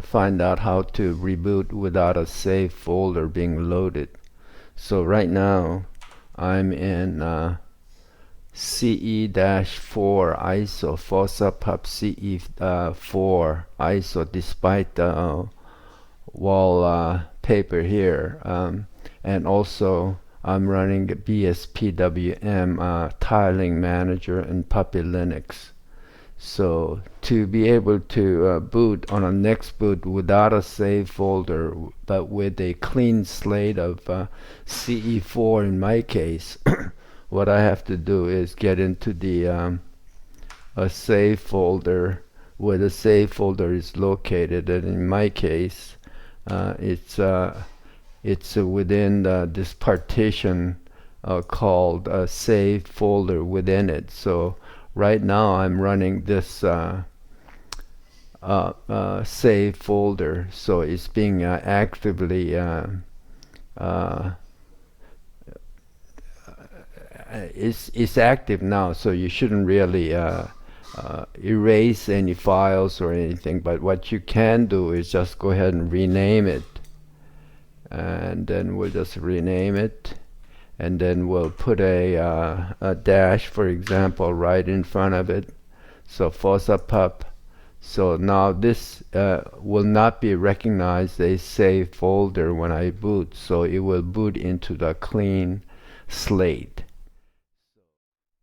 find out how to reboot without a save folder being loaded. So right now I'm in CE-4.iso, FOSSA pub CE4.iso, despite the wallpaper here, and also I'm running BSPWM tiling manager and Puppy Linux. So to be able to boot on a next boot without a save folder, but with a clean slate of CE4 in my case, what I have to do is get into the a save folder where the save folder is located, and in my case it's within this partition called save folder within it. So right now I'm running this save folder, so it's being actively it's active now, so you shouldn't really erase any files or anything, but what you can do is just go ahead and rename it, and then we'll just rename it, and then we'll put a dash, for example, right in front of it. So FOSSA pup. So now this will not be recognized a save folder when I boot, so it will boot into the clean slate.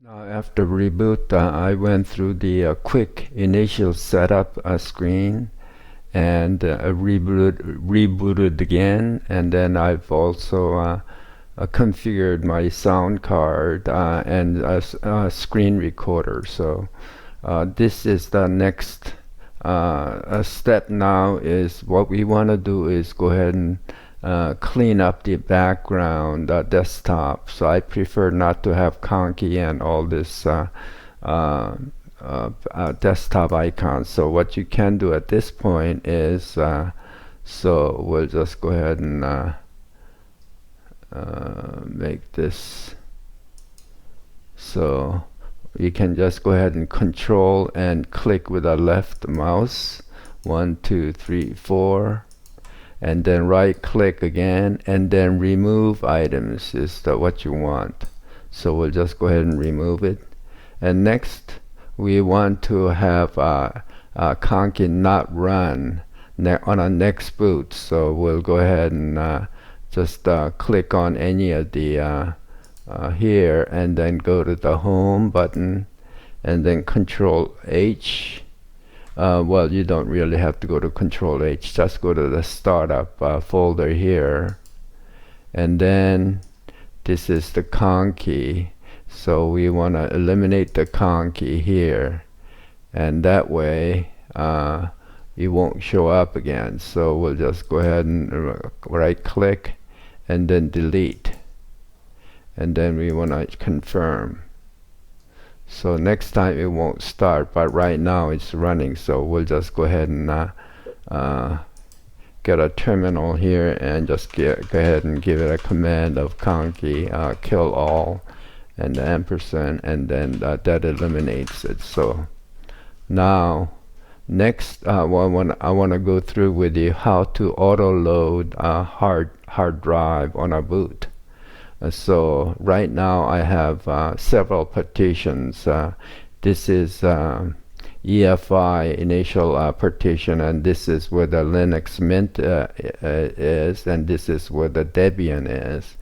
Now after reboot, I went through the quick initial setup screen and rebooted again, and then I've also configured my sound card and a screen recorder. So this is the next step now. Is what we want to do is go ahead and clean up the background desktop. So I prefer not to have Conky and all this desktop icons. So what you can do at this point is so we'll just go ahead and make this, so you can just go ahead and control and click with a left mouse, 1 2 3 4, and then right click again, and then remove items is what you want. So we'll just go ahead and remove it. And next we want to have Conky not run on a next boot, so we'll go ahead and just click on any of the here, and then go to the home button, and then Control H. Well, you don't really have to go to Control H, just go to the startup folder here, and then this is the Conky. So we want to eliminate the Conky here, and that way it won't show up again. So we'll just go ahead and right click and then delete, and then we want to confirm. So next time it won't start, but right now it's running. So we'll just go ahead and get a terminal here and just go ahead and give it a command of Conky kill all and the ampersand, and then that eliminates it. So now next I want to go through with you how to auto load a hard drive on a boot. So right now I have several partitions. This is EFI initial partition, and this is where the Linux Mint is, and this is where the Debian is,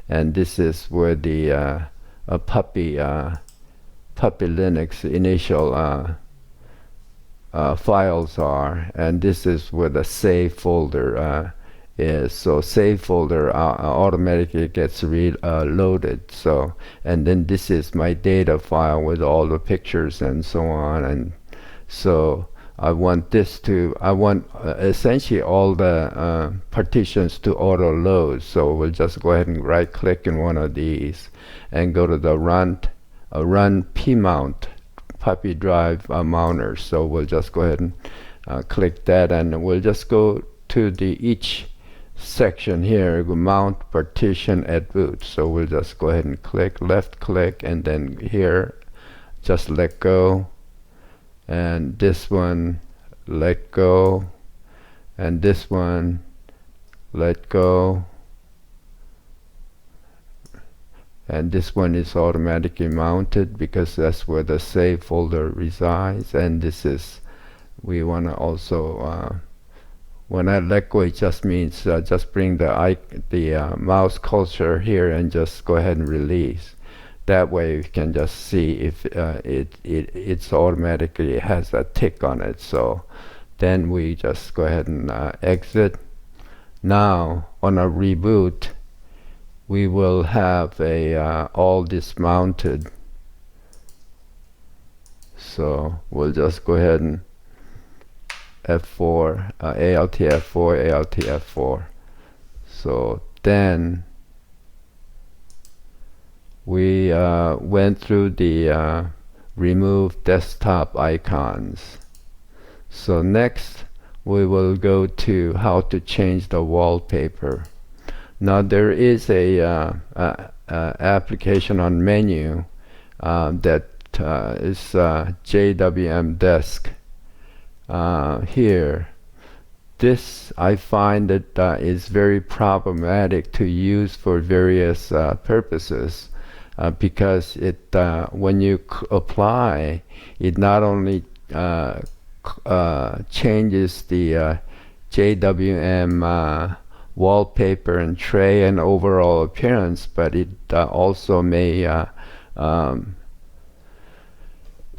and this is where the Puppy Linux initial files are, and this is where the save folder is. So save folder automatically gets loaded. So, and then this is my data file with all the pictures and so on. And so I want this to, essentially all the partitions to auto load. So we'll just go ahead and right click in one of these and go to the run pmount puppy drive mounter. So we'll just go ahead and click that, and we'll just go to the each section here, mount partition at boot. So we'll just go ahead and click, left click, and then here just let go, and this one let go, and this one let go, and this one is automatically mounted because that's where the save folder resides. And this is, we want to also when I let go, it just means just bring the mouse cursor here and just go ahead and release. That way you can just see if it's automatically has a tick on it. So then we just go ahead and exit. Now on a reboot, we will have all dismounted. So we'll just go ahead and F4, Alt F4, Alt F4. So then we went through the remove desktop icons. So next we will go to how to change the wallpaper. Now there is a application on menu that is JWM Desk. Here, this I find that is very problematic to use for various purposes because it when you apply, it not only changes the JWM wallpaper and tray and overall appearance, but it also may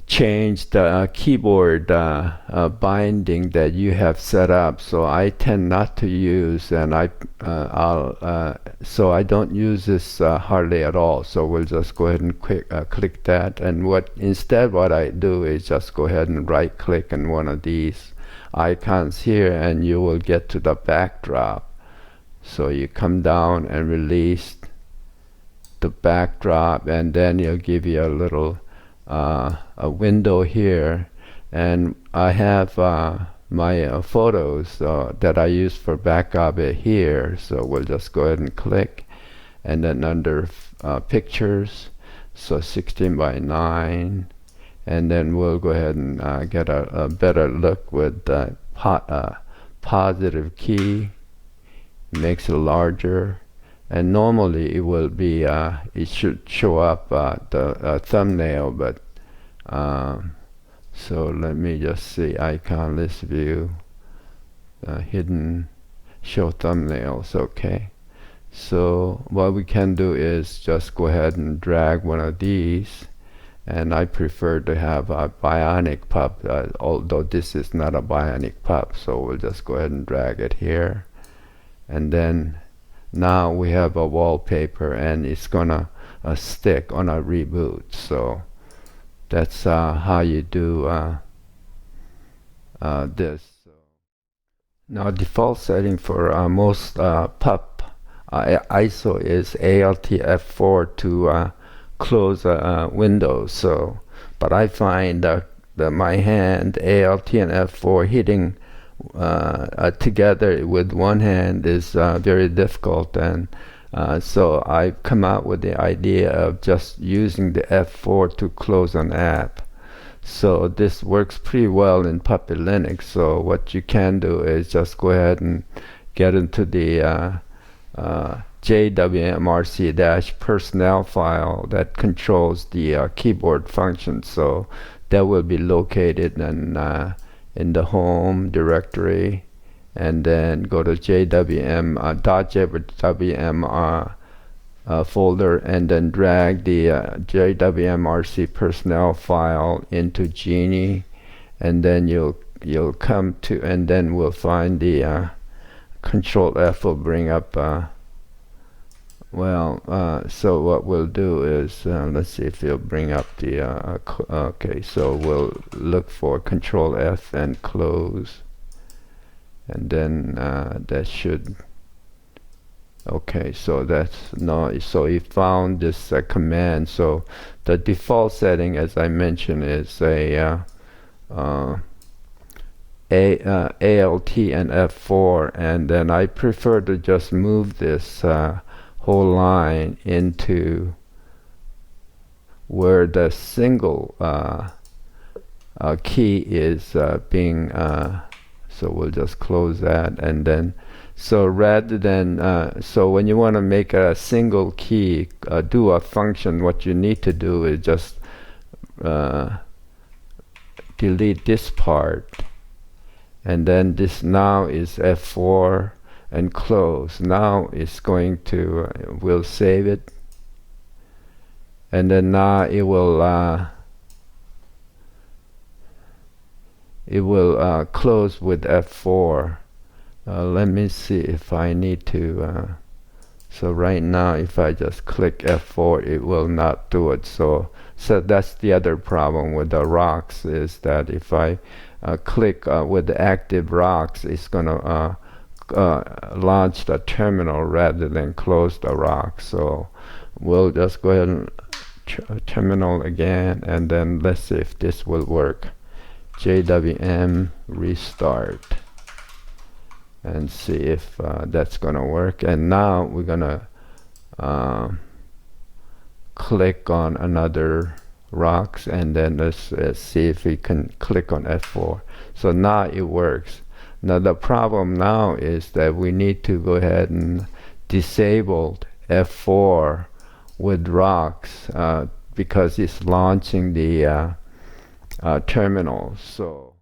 change the keyboard binding that you have set up. So I tend not to use, and so I don't use this hardly at all. So we'll just go ahead and click that, and what I do is just go ahead and right click on one of these icons here, and you will get to the backdrop. So you come down and release the backdrop, and then it'll give you a little a window here, and I have my photos that I use for backup here. So we'll just go ahead and click, and then under pictures, so 16:9, and then we'll go ahead and get a better look with the positive key. Makes it larger, and normally it will be it should show up the thumbnail, but so let me just see icon list view, hidden show thumbnails. Okay, so what we can do is just go ahead and drag one of these, and I prefer to have a bionic pup, although this is not a bionic pup. So we'll just go ahead and drag it here, and then now we have a wallpaper, and it's gonna stick on a reboot. So that's how you do this. Now default setting for most PUP ISO is Alt F4 to close windows. So, but I find that my hand Alt and F4 hitting together with one hand is very difficult, and so I come out with the idea of just using the F4 to close an app. So this works pretty well in Puppy Linux. So what you can do is just go ahead and get into the JWMRC-personnel file that controls the keyboard function. So that will be located in the home directory, and then go to JWM folder, and then drag the JWMRC personnel file into Genie, and then you'll come to, and then we'll find the Control F will bring up so what we'll do is let's see if it'll bring up the okay, so we'll look for Control F and close, and then that should, okay, so that's no, so he found this command. So the default setting, as I mentioned, is a ALT and F4, and then I prefer to just move this whole line into where the single key is being So we'll just close that, and then so rather than so when you want to make a single key do a function, what you need to do is just delete this part, and then this now is F4 and close. Now it's going to we'll save it, and then now it will close with F4. Let me see if I need to so right now if I just click F4 it will not do it. So that's the other problem with the rocks, is that if I click with the active rocks, it's gonna launch the terminal rather than close the rock. So we'll just go ahead and terminal again, and then let's see if this will work. JWM restart, and see if that's gonna work. And now we're gonna click on another rocks, and then let's see if we can click on F4. So now it works. Now the problem now is that we need to go ahead and disable F4 with rocks because it's launching the terminal. So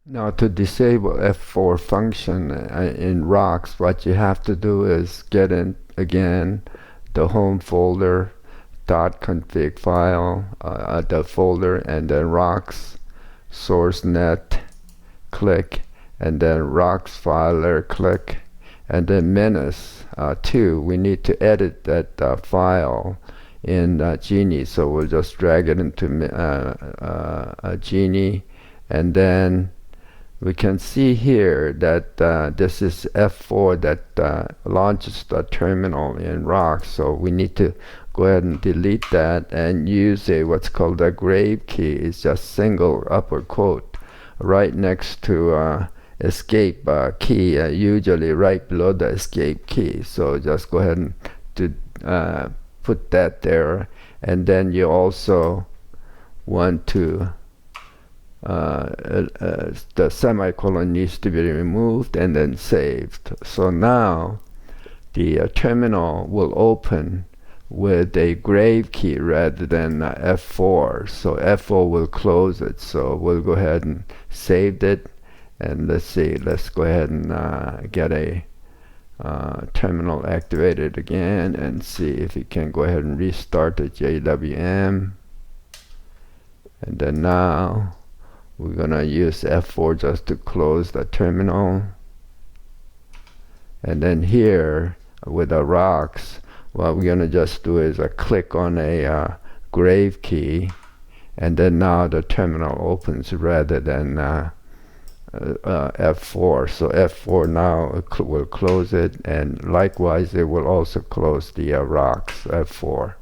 now to disable F4 function in rocks, what you have to do is get in again the home folder .config file, the folder, and then rocks source net, click, and then rocks filer, click, and then minus 2. We need to edit that file in Genie, so we'll just drag it into Genie, and then we can see here that this is F4 that launches the terminal in rocks. So we need to go ahead and delete that and use what's called a grave key. It's just single upper quote right next to escape key, usually right below the escape key. So just go ahead and put that there, and then you also want to the semicolon needs to be removed and then saved. So now the terminal will open with a grave key rather than F4. So F4 will close it. So we'll go ahead and save it, and let's see, let's go ahead and get a terminal activated again and see if we can go ahead and restart the JWM. And then now we're gonna use F4 just to close the terminal. And then here with the rocks, what we're gonna just do is click on a grave key, and then now the terminal opens rather than F4. So F4 now will close it, and likewise it will also close the rocks F4.